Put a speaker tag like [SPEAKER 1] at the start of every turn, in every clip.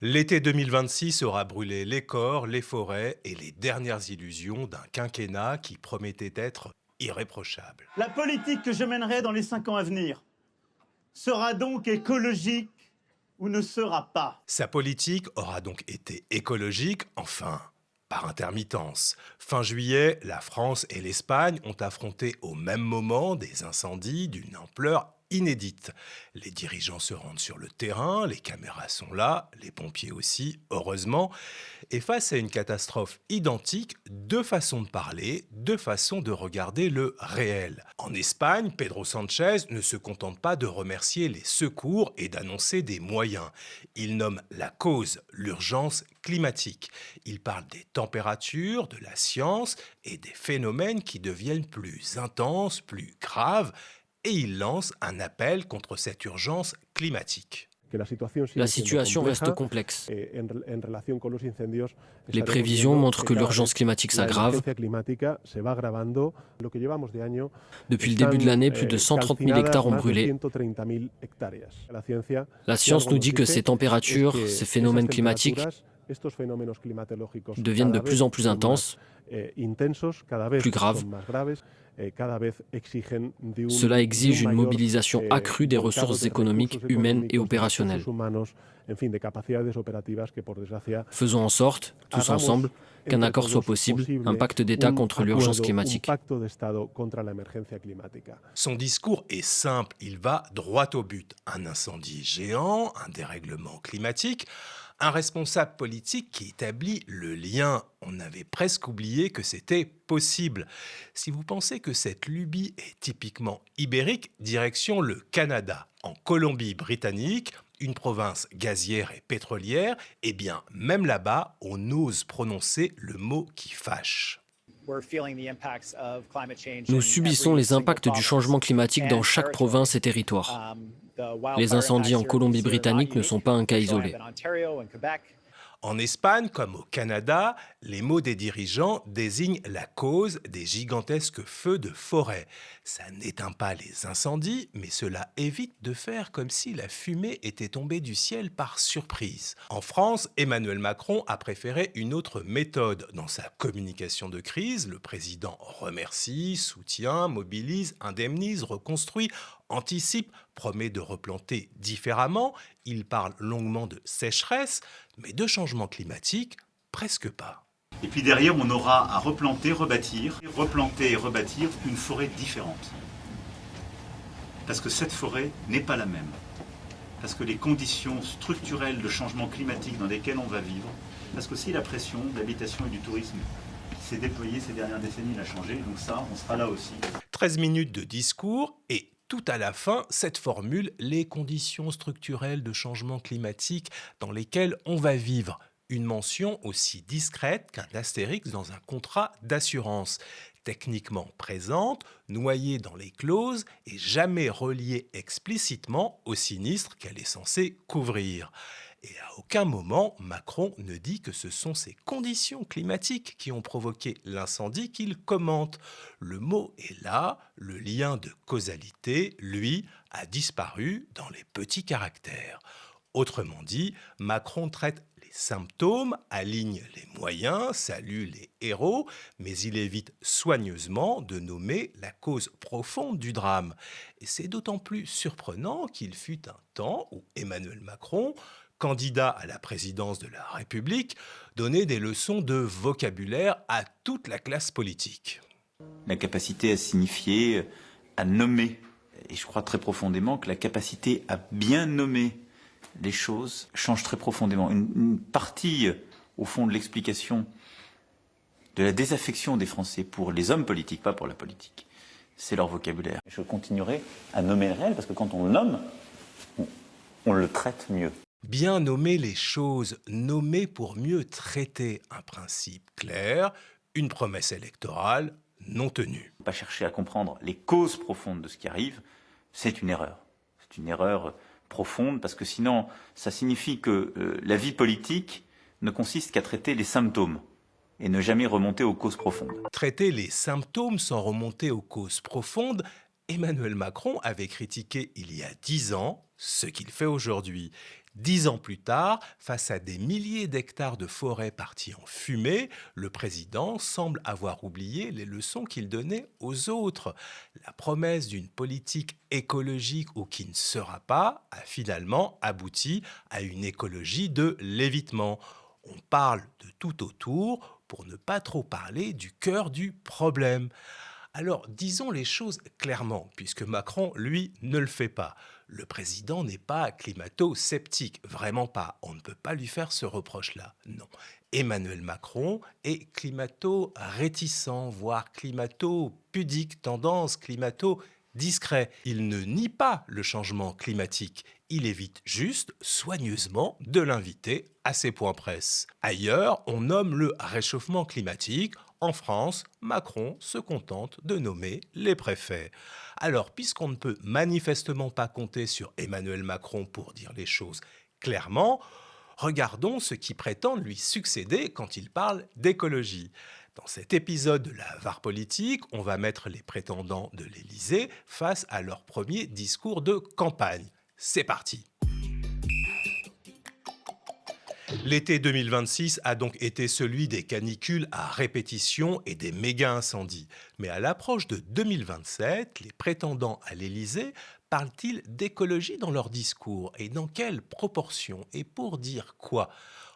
[SPEAKER 1] L'été 2026 aura brûlé les corps, les forêts et les dernières illusions d'un quinquennat qui promettait être irréprochable.
[SPEAKER 2] La politique que je mènerai dans les 5 ans à venir sera donc écologique ou ne sera pas.
[SPEAKER 1] Sa politique aura donc été écologique, enfin, par intermittence. Fin juillet, la France et l'Espagne ont affronté au même moment des incendies d'une ampleur inédite. Les dirigeants se rendent sur le terrain, les caméras sont là, les pompiers aussi, heureusement. Et face à une catastrophe identique, deux façons de parler, deux façons de regarder le réel. En Espagne, Pedro Sánchez ne se contente pas de remercier les secours et d'annoncer des moyens. Il nomme la cause, l'urgence climatique. Il parle des températures, de la science et des phénomènes qui deviennent plus intenses, plus graves, et il lance un appel contre cette urgence climatique.
[SPEAKER 3] La situation reste complexe. Les prévisions montrent que l'urgence climatique s'aggrave. Depuis le début de l'année, plus de 130 000 hectares ont brûlé. La science nous dit que ces températures, ces phénomènes climatiques deviennent de plus en plus intenses, plus graves. Cela exige une mobilisation accrue des ressources économiques, humaines et opérationnelles. Faisons en sorte, tous ensemble, qu'un accord soit possible, un pacte d'État contre l'urgence climatique.
[SPEAKER 1] Son discours est simple, il va droit au but. Un incendie géant, un dérèglement climatique, un responsable politique qui établit le lien. On avait presque oublié que c'était possible. Si vous pensez que cette lubie est typiquement ibérique, direction le Canada. En Colombie-Britannique, une province gazière et pétrolière, eh bien, même là-bas, on ose prononcer le mot qui fâche.
[SPEAKER 3] Nous subissons les impacts du changement climatique dans chaque province et territoire. Les incendies en Colombie-Britannique ne sont pas un cas isolé.
[SPEAKER 1] En Espagne, comme au Canada, les mots des dirigeants désignent la cause des gigantesques feux de forêt. Ça n'éteint pas les incendies, mais cela évite de faire comme si la fumée était tombée du ciel par surprise. En France, Emmanuel Macron a préféré une autre méthode. Dans sa communication de crise, le président remercie, soutient, mobilise, indemnise, reconstruit, anticipe, promet de replanter différemment. Il parle longuement de sécheresse, mais de changement climatique, presque pas.
[SPEAKER 4] Et puis derrière, on aura à replanter, replanter et rebâtir une forêt différente. Parce que cette forêt n'est pas la même. Parce que les conditions structurelles de changement climatique dans lesquelles on va vivre, parce que si la pression de l'habitation et du tourisme s'est déployée ces dernières décennies, elle a changé, donc ça, on sera là aussi.
[SPEAKER 1] 13 minutes de discours et tout à la fin, cette formule, les conditions structurelles de changement climatique dans lesquelles on va vivre. Une mention aussi discrète qu'un astérix dans un contrat d'assurance. Techniquement présente, noyée dans les clauses et jamais reliée explicitement au sinistre qu'elle est censée couvrir. Et à aucun moment, Macron ne dit que ce sont ces conditions climatiques qui ont provoqué l'incendie qu'il commente. Le mot est là, le lien de causalité, lui, a disparu dans les petits caractères. Autrement dit, Macron traite les symptômes, aligne les moyens, salue les héros, mais il évite soigneusement de nommer la cause profonde du drame. Et c'est d'autant plus surprenant qu'il fut un temps où Emmanuel Macron, candidat à la présidence de la République, donnait des leçons de vocabulaire à toute la classe politique.
[SPEAKER 5] La capacité à signifier, à nommer. Et je crois très profondément que la capacité à bien nommer les choses change très profondément. Une partie, au fond, de l'explication de la désaffection des Français pour les hommes politiques, pas pour la politique, c'est leur vocabulaire. Je continuerai à nommer le réel, parce que quand on le nomme, on le traite mieux.
[SPEAKER 1] Bien nommer les choses, nommer pour mieux traiter un principe clair, une promesse électorale non tenue.
[SPEAKER 5] Pas chercher à comprendre les causes profondes de ce qui arrive, c'est une erreur. C'est une erreur profonde, parce que sinon, ça signifie que la vie politique ne consiste qu'à traiter les symptômes et ne jamais remonter aux causes profondes.
[SPEAKER 1] Traiter les symptômes sans remonter aux causes profondes, Emmanuel Macron avait critiqué il y a 10 ans ce qu'il fait aujourd'hui. 10 ans plus tard, face à des milliers d'hectares de forêts partis en fumée, le président semble avoir oublié les leçons qu'il donnait aux autres. La promesse d'une politique écologique ou qui ne sera pas a finalement abouti à une écologie de l'évitement. On parle de tout autour pour ne pas trop parler du cœur du problème. Alors, disons les choses clairement, puisque Macron, lui, ne le fait pas. Le président n'est pas climato-sceptique, vraiment pas. On ne peut pas lui faire ce reproche-là, non. Emmanuel Macron est climato-réticent, voire climato-pudique, tendance climato-discret. Il ne nie pas le changement climatique. Il évite juste, soigneusement, de l'inviter à ses points presse. Ailleurs, on nomme le réchauffement climatique. En France, Macron se contente de nommer les préfets. Alors, puisqu'on ne peut manifestement pas compter sur Emmanuel Macron pour dire les choses clairement, regardons ceux qui prétendent lui succéder quand il parle d'écologie. Dans cet épisode de la VAR politique, on va mettre les prétendants de l'Élysée face à leur premier discours de campagne. C'est parti! L'été 2026 a donc été celui des canicules à répétition et des méga-incendies. Mais à l'approche de 2027, les prétendants à l'Élysée parlent-ils d'écologie dans leur discours? Et dans quelle proportion? Et pour dire quoi?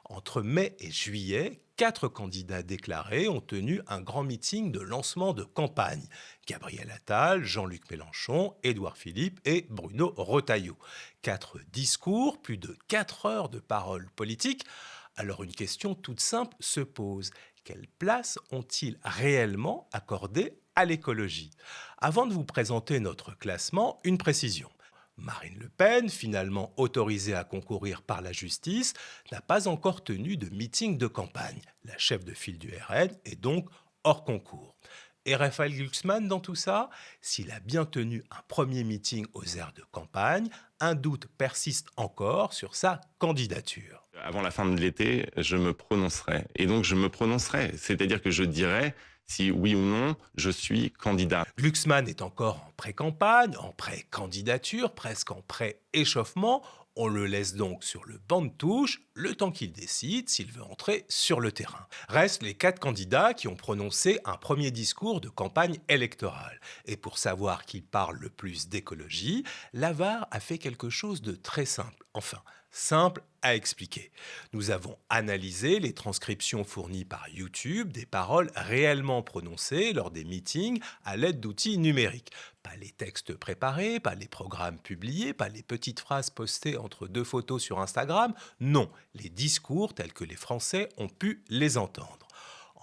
[SPEAKER 1] Entre mai et juillet, 4 candidats déclarés ont tenu un grand meeting de lancement de campagne. Gabriel Attal, Jean-Luc Mélenchon, Édouard Philippe et Bruno Retailleau. 4 discours, plus de 4 heures de paroles politiques. Alors une question toute simple se pose. Quelle place ont-ils réellement accordée à l'écologie? Avant de vous présenter notre classement, une précision. Marine Le Pen, finalement autorisée à concourir par la justice, n'a pas encore tenu de meeting de campagne. La chef de file du RN est donc hors concours. Et Raphaël Glucksmann dans tout ça? S'il a bien tenu un premier meeting aux aires de campagne, un doute persiste encore sur sa candidature.
[SPEAKER 6] Avant la fin de l'été, je me prononcerai. Et donc je me prononcerai, c'est-à-dire que je dirai si oui ou non je suis candidat.
[SPEAKER 1] Glucksmann est encore en pré-campagne, en pré-candidature, presque en pré-échauffement. On le laisse donc sur le banc de touche, le temps qu'il décide s'il veut entrer sur le terrain. Restent les 4 candidats qui ont prononcé un premier discours de campagne électorale. Et pour savoir qui parle le plus d'écologie, la VAR a fait quelque chose de très simple. Enfin, simple à expliquer. Nous avons analysé les transcriptions fournies par YouTube des paroles réellement prononcées lors des meetings à l'aide d'outils numériques. Pas les textes préparés, pas les programmes publiés, pas les petites phrases postées entre 2 photos sur Instagram. Non, les discours tels que les Français ont pu les entendre.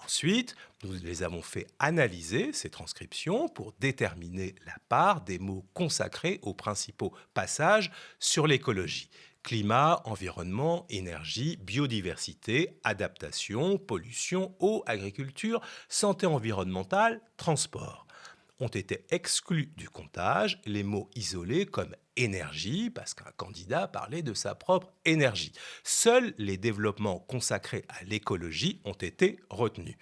[SPEAKER 1] Ensuite, nous les avons fait analyser, ces transcriptions, pour déterminer la part des mots consacrés aux principaux passages sur l'écologie. Climat, environnement, énergie, biodiversité, adaptation, pollution, eau, agriculture, santé environnementale, transport. Ont été exclus du comptage les mots isolés comme énergie, parce qu'un candidat parlait de sa propre énergie. Seuls les développements consacrés à l'écologie ont été retenus.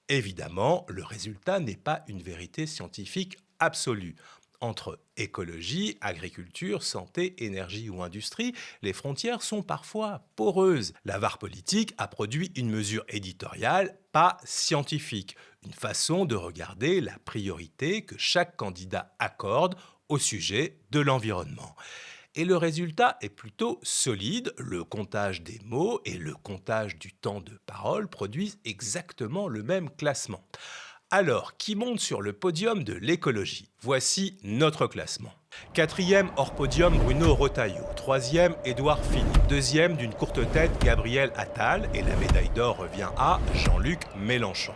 [SPEAKER 1] Évidemment, le résultat n'est pas une vérité scientifique absolue. Entre écologie, agriculture, santé, énergie ou industrie, les frontières sont parfois poreuses. La VAR politique a produit une mesure éditoriale, pas scientifique, une façon de regarder la priorité que chaque candidat accorde au sujet de l'environnement. Et le résultat est plutôt solide. Le comptage des mots et le comptage du temps de parole produisent exactement le même classement. Alors, qui monte sur le podium de l'écologie? Voici notre classement. 4e hors podium, Bruno Retailleau. 3e, Édouard Philippe. 2e, d'une courte tête, Gabriel Attal. Et la médaille d'or revient à Jean-Luc Mélenchon.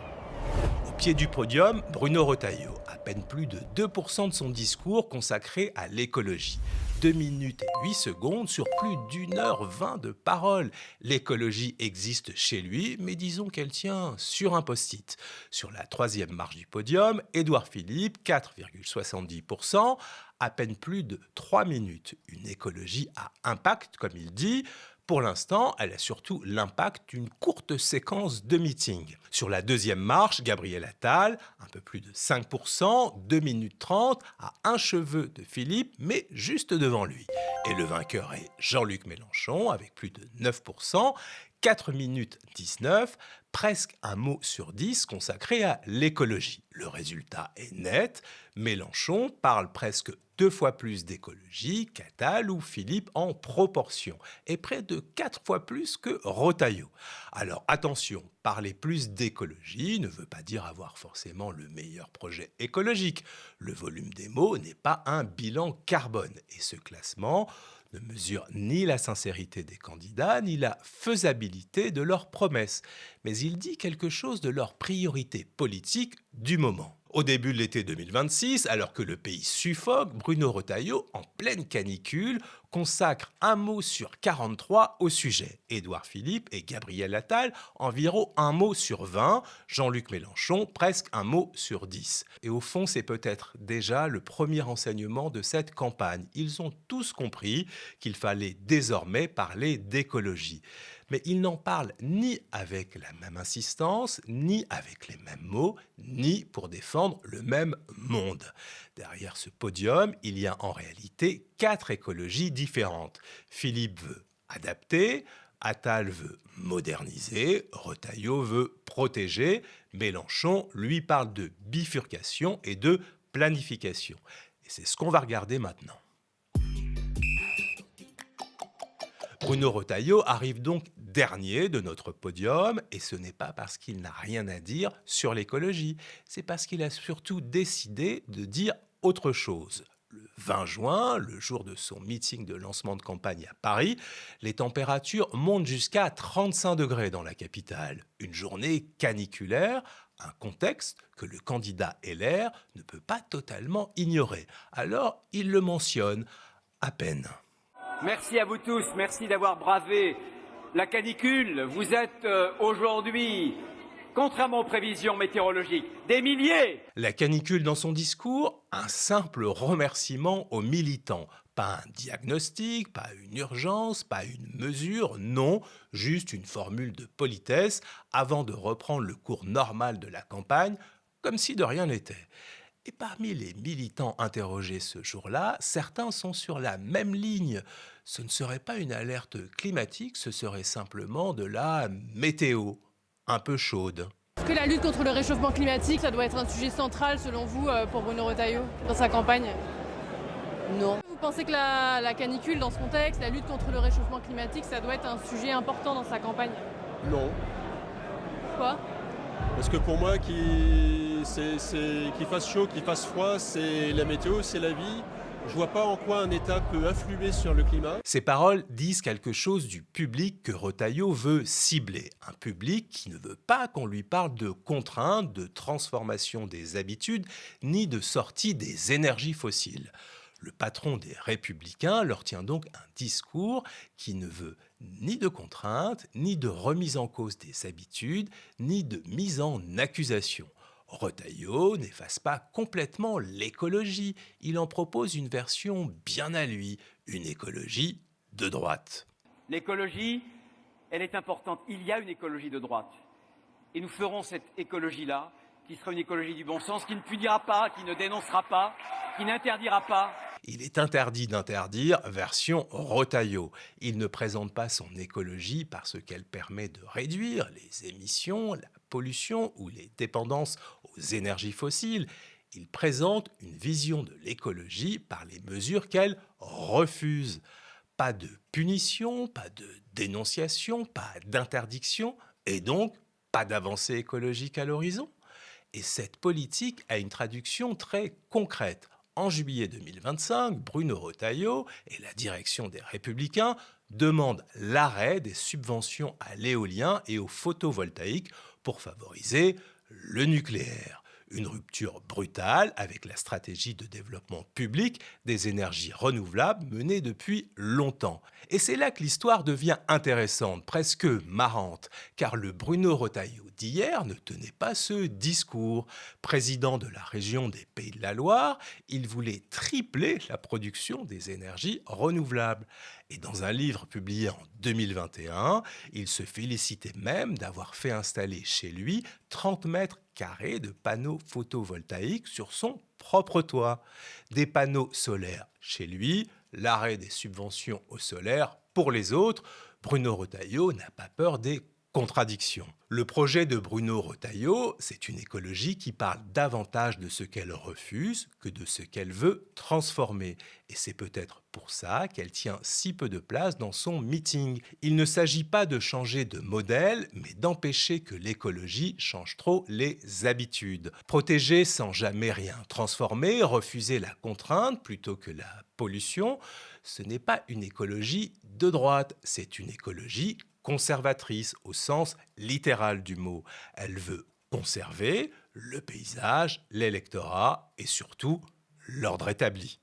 [SPEAKER 1] Au pied du podium, Bruno Retailleau. À peine plus de 2% de son discours consacré à l'écologie. 2 minutes et 8 secondes sur plus d'1h20 de paroles. L'écologie existe chez lui, mais disons qu'elle tient sur un post-it. Sur la 3e marche du podium, Édouard Philippe, 4,70%, à peine plus de 3 minutes. Une écologie à impact, comme il dit, Pour l'instant, elle a surtout l'impact d'une courte séquence de meetings. Sur la deuxième marche, Gabriel Attal, un peu plus de 5%, 2 minutes 30, à un cheveu de Philippe, mais juste devant lui. Et le vainqueur est Jean-Luc Mélenchon, avec plus de 9%, 4 minutes 19, presque un mot sur 10 consacré à l'écologie. Le résultat est net, Mélenchon parle presque 2 fois plus d'écologie qu'Attal ou Philippe en proportion, et près de 4 fois plus que Retailleau. Alors attention, parler plus d'écologie ne veut pas dire avoir forcément le meilleur projet écologique. Le volume des mots n'est pas un bilan carbone, et ce classement ne mesure ni la sincérité des candidats, ni la faisabilité de leurs promesses. Mais il dit quelque chose de leurs priorités politiques du moment. Au début de l'été 2026, alors que le pays suffoque, Bruno Retailleau, en pleine canicule, consacre un mot sur 43 au sujet. Édouard Philippe et Gabriel Attal, environ un mot sur 20. Jean-Luc Mélenchon, presque un mot sur 10. Et au fond, c'est peut-être déjà le premier enseignement de cette campagne. Ils ont tous compris qu'il fallait désormais parler d'écologie. Mais ils n'en parlent ni avec la même insistance, ni avec les mêmes mots, ni pour défendre le même monde. Derrière ce podium, il y a en réalité 4 écologies différentes. Philippe veut adapter, Attal veut moderniser, Retailleau veut protéger, Mélenchon, lui, parle de bifurcation et de planification. Et c'est ce qu'on va regarder maintenant. Bruno Retailleau arrive donc dernier de notre podium, et ce n'est pas parce qu'il n'a rien à dire sur l'écologie, c'est parce qu'il a surtout décidé de dire autre chose. Le 20 juin, le jour de son meeting de lancement de campagne à Paris, les températures montent jusqu'à 35 degrés dans la capitale. Une journée caniculaire, un contexte que le candidat LR ne peut pas totalement ignorer. Alors, il le mentionne à peine.
[SPEAKER 7] Merci à vous tous, merci d'avoir bravé la canicule. Vous êtes aujourd'hui, contrairement aux prévisions météorologiques, des milliers.
[SPEAKER 1] La canicule dans son discours, un simple remerciement aux militants. Pas un diagnostic, pas une urgence, pas une mesure, non, juste une formule de politesse avant de reprendre le cours normal de la campagne, comme si de rien n'était. Et parmi les militants interrogés ce jour-là, certains sont sur la même ligne. Ce ne serait pas une alerte climatique, ce serait simplement de la météo, un peu chaude.
[SPEAKER 8] Est-ce que la lutte contre le réchauffement climatique, ça doit être un sujet central, selon vous, pour Bruno Retailleau, dans sa campagne? Non. Vous pensez que la canicule, dans ce contexte, la lutte contre le réchauffement climatique, ça doit être un sujet important dans sa campagne?
[SPEAKER 9] Non.
[SPEAKER 8] Pourquoi?
[SPEAKER 9] Parce que pour moi, qu'il fasse chaud, qu'il fasse froid, c'est la météo, c'est la vie. Je vois pas en quoi un État peut influer sur le climat.
[SPEAKER 1] Ces paroles disent quelque chose du public que Retailleau veut cibler. Un public qui ne veut pas qu'on lui parle de contraintes, de transformation des habitudes, ni de sortie des énergies fossiles. Le patron des Républicains leur tient donc un discours qui ne veut ni de contraintes, ni de remise en cause des habitudes, ni de mise en accusation. Retailleau n'efface pas complètement l'écologie, il en propose une version bien à lui, une écologie de droite.
[SPEAKER 7] L'écologie, elle est importante. Il y a une écologie de droite. Et nous ferons cette écologie-là, qui sera une écologie du bon sens, qui ne punira pas, qui ne dénoncera pas, qui n'interdira pas.
[SPEAKER 1] Il est interdit d'interdire, version Retailleau. Il ne présente pas son écologie parce qu'elle permet de réduire les émissions, la pollution ou les dépendances aux énergies fossiles. Il présente une vision de l'écologie par les mesures qu'elle refuse. Pas de punition, pas de dénonciation, pas d'interdiction, et donc pas d'avancée écologique à l'horizon. Et cette politique a une traduction très concrète. En juillet 2025, Bruno Retailleau et la direction des Républicains demandent l'arrêt des subventions à l'éolien et au photovoltaïque pour favoriser le nucléaire. Une rupture brutale avec la stratégie de développement public des énergies renouvelables menée depuis longtemps. Et c'est là que l'histoire devient intéressante, presque marrante, car le Bruno Retailleau d'hier ne tenait pas ce discours. Président de la région des Pays de la Loire, il voulait tripler la production des énergies renouvelables. Et dans un livre publié en 2021, il se félicitait même d'avoir fait installer chez lui 30 mètres carrés de panneaux photovoltaïques sur son propre toit. Des panneaux solaires chez lui, l'arrêt des subventions au solaire pour les autres. Bruno Retailleau n'a pas peur des contradictions. Le projet de Bruno Retailleau, c'est une écologie qui parle davantage de ce qu'elle refuse que de ce qu'elle veut transformer. Et c'est peut-être pour ça qu'elle tient si peu de place dans son meeting. Il ne s'agit pas de changer de modèle, mais d'empêcher que l'écologie change trop les habitudes. Protéger sans jamais rien transformer, refuser la contrainte plutôt que la pollution, ce n'est pas une écologie de droite, c'est une écologie conservatrice au sens littéral du mot. Elle veut conserver le paysage, l'électorat et surtout l'ordre établi.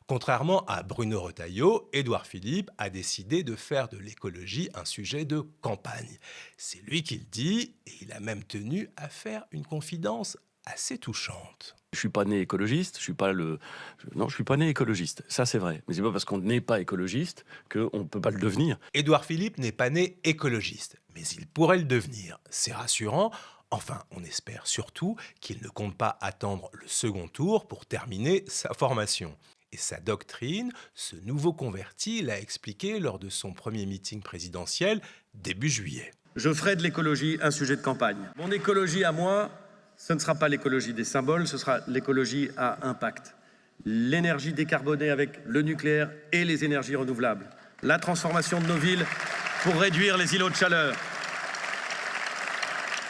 [SPEAKER 1] Contrairement à Bruno Retailleau, Édouard Philippe a décidé de faire de l'écologie un sujet de campagne. C'est lui qui le dit et il a même tenu à faire une confidence assez touchante.
[SPEAKER 10] Je suis pas né écologiste, je suis pas né écologiste, ça c'est vrai. Mais c'est pas parce qu'on n'est pas écologiste qu'on ne peut pas le devenir.
[SPEAKER 1] Édouard Philippe n'est pas né écologiste, mais il pourrait le devenir. C'est rassurant. Enfin, on espère surtout qu'il ne compte pas attendre le second tour pour terminer sa formation. Et sa doctrine, ce nouveau converti l'a expliqué lors de son premier meeting présidentiel début juillet.
[SPEAKER 11] Je ferai de l'écologie un sujet de campagne. Mon écologie à moi, ce ne sera pas l'écologie des symboles, ce sera l'écologie à impact. L'énergie décarbonée avec le nucléaire et les énergies renouvelables. La transformation de nos villes pour réduire les îlots de chaleur.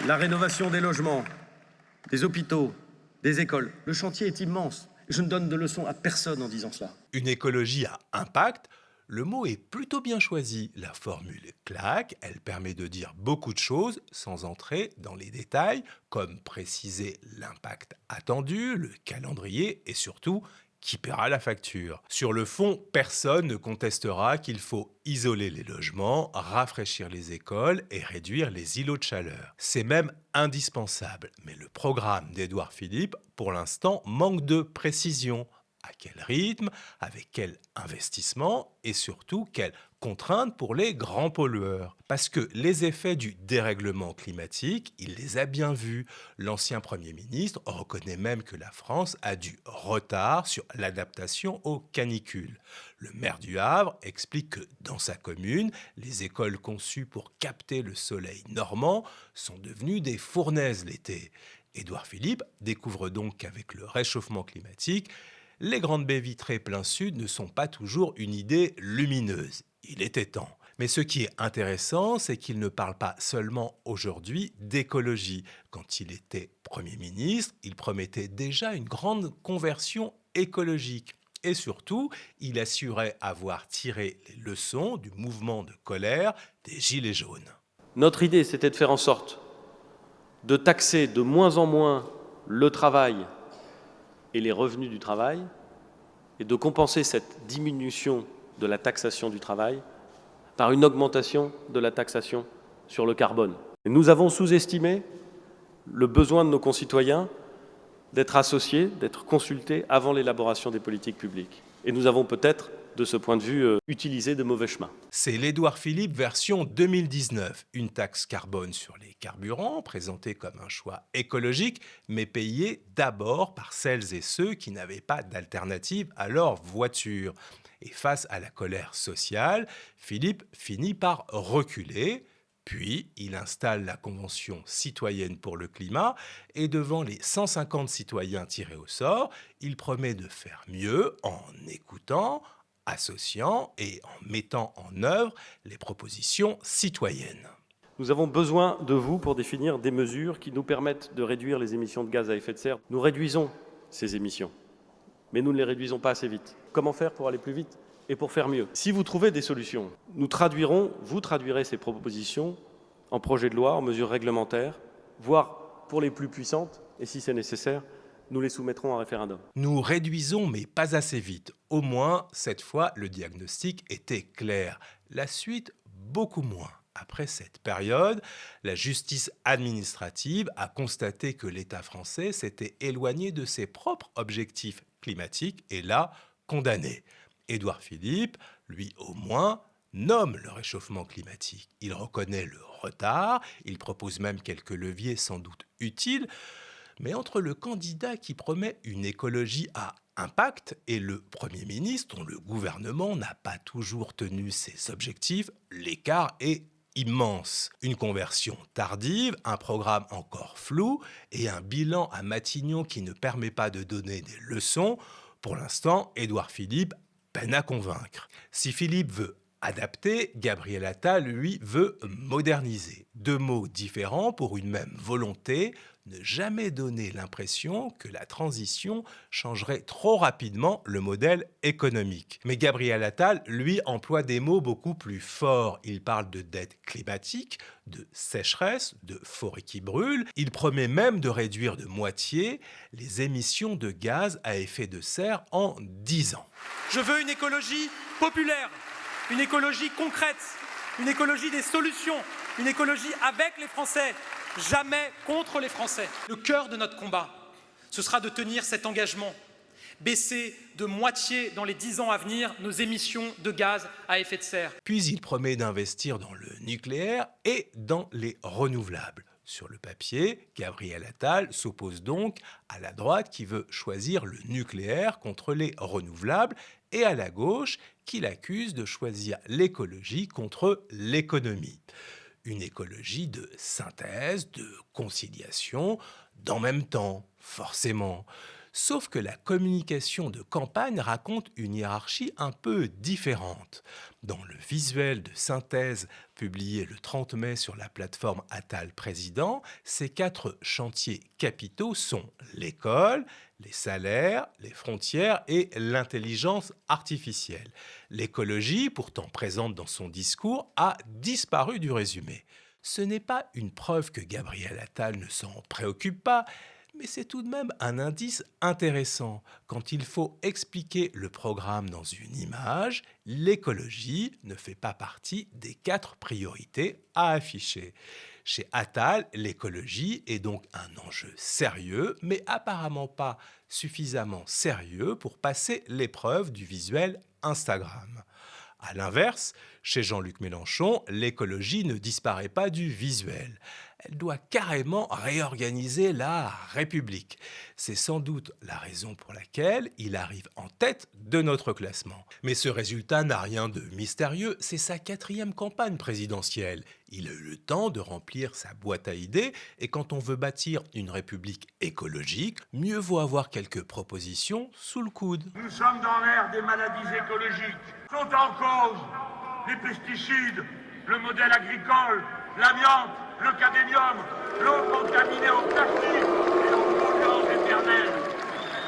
[SPEAKER 11] La rénovation des logements, des hôpitaux, des écoles. Le chantier est immense. Je ne donne de leçons à personne en disant cela.
[SPEAKER 1] Une écologie à impact, le mot est plutôt bien choisi. La formule claque, elle permet de dire beaucoup de choses sans entrer dans les détails, comme préciser l'impact attendu, le calendrier et surtout qui paiera la facture. Sur le fond, personne ne contestera qu'il faut isoler les logements, rafraîchir les écoles et réduire les îlots de chaleur. C'est même indispensable, mais le programme d'Édouard Philippe, pour l'instant, manque de précision. À quel rythme, avec quel investissement et surtout quelles contraintes pour les grands pollueurs. Parce que les effets du dérèglement climatique, il les a bien vus. L'ancien Premier ministre reconnaît même que la France a du retard sur l'adaptation aux canicules. Le maire du Havre explique que dans sa commune, les écoles conçues pour capter le soleil normand sont devenues des fournaises l'été. Édouard Philippe découvre donc qu'avec le réchauffement climatique, les grandes baies vitrées plein sud ne sont pas toujours une idée lumineuse. Il était temps. Mais ce qui est intéressant, c'est qu'il ne parle pas seulement aujourd'hui d'écologie. Quand il était Premier ministre, il promettait déjà une grande conversion écologique. Et surtout, il assurait avoir tiré les leçons du mouvement de colère des Gilets jaunes.
[SPEAKER 12] Notre idée, c'était de faire en sorte de taxer de moins en moins le travail et les revenus du travail, et de compenser cette diminution de la taxation du travail par une augmentation de la taxation sur le carbone. Et nous avons sous-estimé le besoin de nos concitoyens d'être associés, d'être consultés avant l'élaboration des politiques publiques. Et nous avons peut-être, de ce point de vue, utilisé de mauvais chemins.
[SPEAKER 1] C'est l'Édouard Philippe version 2019, une taxe carbone sur les carburants, présentée comme un choix écologique, mais payée d'abord par celles et ceux qui n'avaient pas d'alternative à leur voiture. Et face à la colère sociale, Philippe finit par reculer. Puis, il installe la Convention citoyenne pour le climat et devant les 150 citoyens tirés au sort, il promet de faire mieux en écoutant, associant et en mettant en œuvre les propositions citoyennes.
[SPEAKER 12] Nous avons besoin de vous pour définir des mesures qui nous permettent de réduire les émissions de gaz à effet de serre. Nous réduisons ces émissions, mais nous ne les réduisons pas assez vite. Comment faire pour aller plus vite ? Et pour faire mieux. Si vous trouvez des solutions, vous traduirez ces propositions en projet de loi, en mesures réglementaires, voire pour les plus puissantes, et si c'est nécessaire, nous les soumettrons à référendum.
[SPEAKER 1] Nous réduisons, mais pas assez vite. Au moins, cette fois, le diagnostic était clair. La suite, beaucoup moins. Après cette période, la justice administrative a constaté que l'État français s'était éloigné de ses propres objectifs climatiques et l'a condamné. Édouard Philippe, lui au moins, nomme le réchauffement climatique. Il reconnaît le retard, il propose même quelques leviers sans doute utiles, mais entre le candidat qui promet une écologie à impact et le Premier ministre, dont le gouvernement n'a pas toujours tenu ses objectifs, l'écart est immense. Une conversion tardive, un programme encore flou et un bilan à Matignon qui ne permet pas de donner des leçons. Pour l'instant, Édouard Philippe peine à convaincre. Si Philippe veut adapter, Gabriel Attal, lui, veut moderniser. Deux mots différents pour une même volonté, ne jamais donner l'impression que la transition changerait trop rapidement le modèle économique. Mais Gabriel Attal, lui, emploie des mots beaucoup plus forts. Il parle de dette climatique, de sécheresse, de forêts qui brûlent. Il promet même de réduire de moitié les émissions de gaz à effet de serre en 10 ans.
[SPEAKER 13] Je veux une écologie populaire, une écologie concrète, une écologie des solutions, une écologie avec les Français, jamais contre les Français. Le cœur de notre combat, ce sera de tenir cet engagement, baisser de moitié dans les 10 ans à venir nos émissions de gaz à effet de serre.
[SPEAKER 1] Puis il promet d'investir dans le nucléaire et dans les renouvelables. Sur le papier, Gabriel Attal s'oppose donc à la droite qui veut choisir le nucléaire contre les renouvelables et à la gauche qui l'accuse de choisir l'écologie contre l'économie. Une écologie de synthèse, de conciliation, d'en même temps, forcément. Sauf que la communication de campagne raconte une hiérarchie un peu différente. Dans le visuel de synthèse publié le 30 mai sur la plateforme Attal Président, ces 4 chantiers capitaux sont l'école, les salaires, les frontières et l'intelligence artificielle. L'écologie, pourtant présente dans son discours, a disparu du résumé. Ce n'est pas une preuve que Gabriel Attal ne s'en préoccupe pas, mais c'est tout de même un indice intéressant. Quand il faut expliquer le programme dans une image, l'écologie ne fait pas partie des 4 priorités à afficher. Chez Attal, l'écologie est donc un enjeu sérieux, mais apparemment pas suffisamment sérieux pour passer l'épreuve du visuel Instagram. À l'inverse, chez Jean-Luc Mélenchon, l'écologie ne disparaît pas du visuel. Elle doit carrément réorganiser la République. C'est sans doute la raison pour laquelle il arrive en tête de notre classement. Mais ce résultat n'a rien de mystérieux, c'est sa 4e campagne présidentielle. Il a eu le temps de remplir sa boîte à idées et quand on veut bâtir une République écologique, mieux vaut avoir quelques propositions sous le coude.
[SPEAKER 14] Nous sommes dans l'ère des maladies écologiques. Sont en cause les pesticides, le modèle agricole, l'amiante, le cadmium, l'eau contaminée en plastique et en polluants éternels,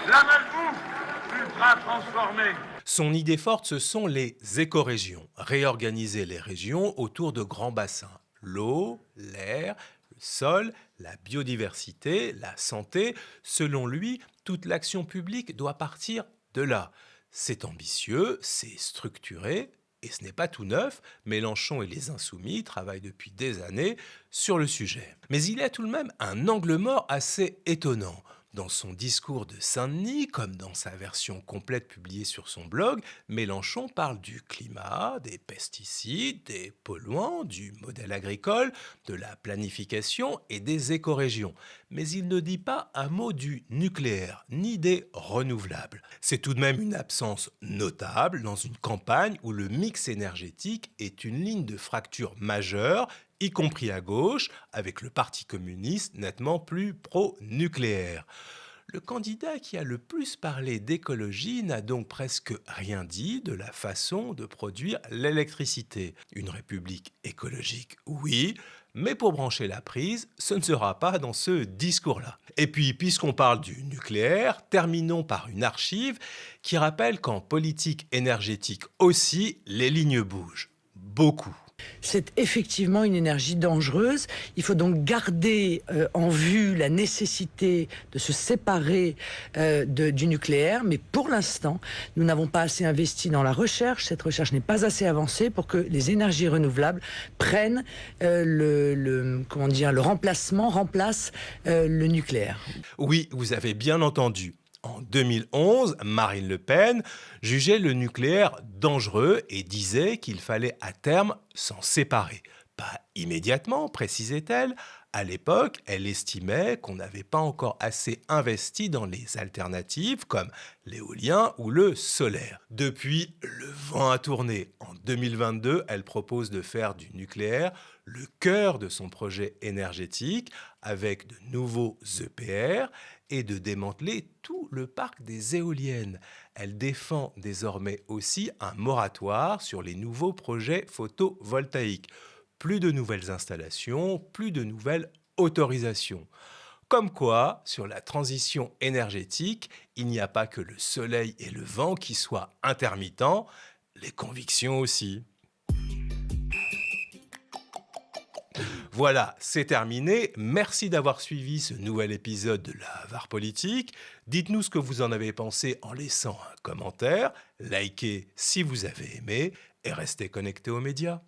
[SPEAKER 14] la malbouffe ultra transformée.
[SPEAKER 1] Son idée forte, ce sont les écorégions. Réorganiser les régions autour de grands bassins. L'eau, l'air, le sol, la biodiversité, la santé. Selon lui, toute l'action publique doit partir de là. C'est ambitieux, c'est structuré, et ce n'est pas tout neuf. Mélenchon et les Insoumis travaillent depuis des années sur le sujet. Mais il y a tout de même un angle mort assez étonnant. Dans son discours de Saint-Denis, comme dans sa version complète publiée sur son blog, Mélenchon parle du climat, des pesticides, des polluants, du modèle agricole, de la planification et des écorégions. Mais il ne dit pas un mot du nucléaire, ni des renouvelables. C'est tout de même une absence notable dans une campagne où le mix énergétique est une ligne de fracture majeure, y compris à gauche, avec le Parti communiste nettement plus pro-nucléaire. Le candidat qui a le plus parlé d'écologie n'a donc presque rien dit de la façon de produire l'électricité. Une république écologique, oui, mais pour brancher la prise, ce ne sera pas dans ce discours-là. Et puis, puisqu'on parle du nucléaire, terminons par une archive qui rappelle qu'en politique énergétique aussi, les lignes bougent. Beaucoup.
[SPEAKER 15] C'est effectivement une énergie dangereuse. Il faut donc garder en vue la nécessité de se séparer du nucléaire. Mais pour l'instant, nous n'avons pas assez investi dans la recherche. Cette recherche n'est pas assez avancée pour que les énergies renouvelables prennent le remplacement, remplacent le nucléaire.
[SPEAKER 1] Oui, vous avez bien entendu. En 2011, Marine Le Pen jugeait le nucléaire dangereux et disait qu'il fallait à terme s'en séparer. Pas immédiatement, précisait-elle. À l'époque, elle estimait qu'on n'avait pas encore assez investi dans les alternatives comme l'éolien ou le solaire. Depuis, le vent a tourné. En 2022, elle propose de faire du nucléaire le cœur de son projet énergétique avec de nouveaux EPR et de démanteler tout le parc des éoliennes. Elle défend désormais aussi un moratoire sur les nouveaux projets photovoltaïques. Plus de nouvelles installations, plus de nouvelles autorisations. Comme quoi, sur la transition énergétique, il n'y a pas que le soleil et le vent qui soient intermittents, les convictions aussi. Voilà, c'est terminé. Merci d'avoir suivi ce nouvel épisode de la VAR Politique. Dites-nous ce que vous en avez pensé en laissant un commentaire, likez si vous avez aimé et restez connectés aux médias.